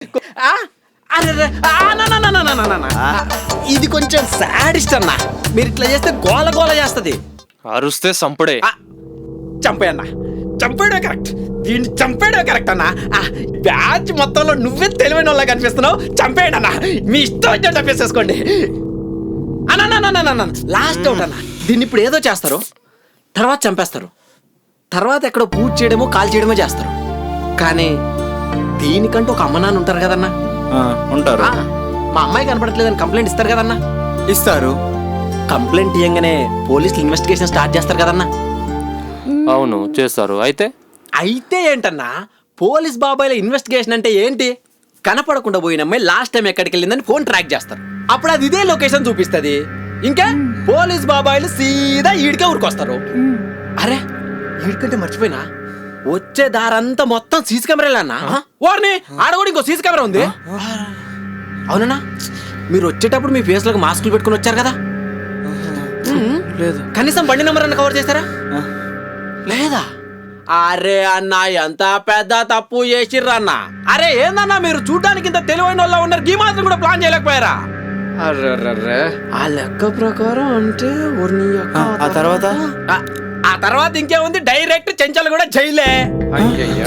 ఆ? అరెరే, ఆ, నా, నా, నా, నా, నా, నా, నా. ఇది కొంచెం సాడిస్ట్ అన్న. మీరు ఇట్లా చేస్తే గోల గోల చేస్తుంది. అరుస్తే సంపుడే. చంపేయన్నా, చంపేయడే కరెక్ట్. దీన్ని చంపేయడే కరెక్ట్ అన్న. బ్యాచ్ మొత్తంలో నువ్వే తెలివైన వాళ్ళ కనిపిస్తున్నావు. చంపేయండి అన్న, మీ ఇష్టం వచ్చి చంపేసేసుకోండి అన్న. లాస్ట్ అవుట్ అన్న. దీన్ని ఇప్పుడు ఏదో చేస్తారు, తర్వాత చంపేస్తారు, తర్వాత ఎక్కడో పూజ చేయడమో కాల్ చేయడమో చేస్తారు. కానీ దీనికంటూ ఒక అమ్మ నాన్న ఉంటారు కదన్నా. ఉంటారు. మా అమ్మాయి కనపడట్లేదని కంప్లైంట్ ఇస్తారు కదన్నా. ఇస్తారు. కంప్లైంట్ ఇయ్యంగానే పోలీసులు ఇన్వెస్టిగేషన్ స్టార్ట్ చేస్తారు కదన్నా. అవును చేస్తారు. అయితే ఏంటన్నా, పోలీస్ బాబాయ్ల ఇన్వెస్టిగేషన్ అంటే ఏంటి? కనపడకుండా పోయిన అమ్మాయి లాస్ట్ టైం ఎక్కడికి వెళ్ళిందని ఫోన్ ట్రాక్ చేస్తారు. అప్పుడు అది ఇదే లొకేషన్ చూపిస్తుంది. ఇంకా పోలీస్ బాబాయ్లు సీదా ఈడికే ఊరికొస్తారు. అరే ఈడికంటే మర్చిపోయినా, వచ్చే దారంతా మొత్తం సీసీ కెమెరాలు అన్నా. వారిని ఆడ కూడా ఇంకో సీసీ కెమెరా ఉంది. అవునన్నా, మీరు వచ్చేటప్పుడు మీ ఫేస్ లకు మాస్కులు పెట్టుకుని వచ్చారు కదా. లేదు. కనీసం బండి నెంబర్ అన్న కవర్ చేస్తారా? లేదా? అరే అన్న, ఎంత పెద్ద తప్పు చేసిర్రు అన్న. అరే ఏందన్నా, మీరు చూడడానికి ఇంత తెలివైన వాళ్ళ ఉన్నారు, ఈ మాత్రం కూడా ప్లాన్ చేయలేకపోయారా? అర్రర్రర్రే. ఆ లెక్క ప్రకారం అంటే ఆ తర్వాత ఆ తర్వాత ఇంకేముంది, డైరెక్ట్ చెంచల్ కూడా జైలే. అయ్యయ్యా.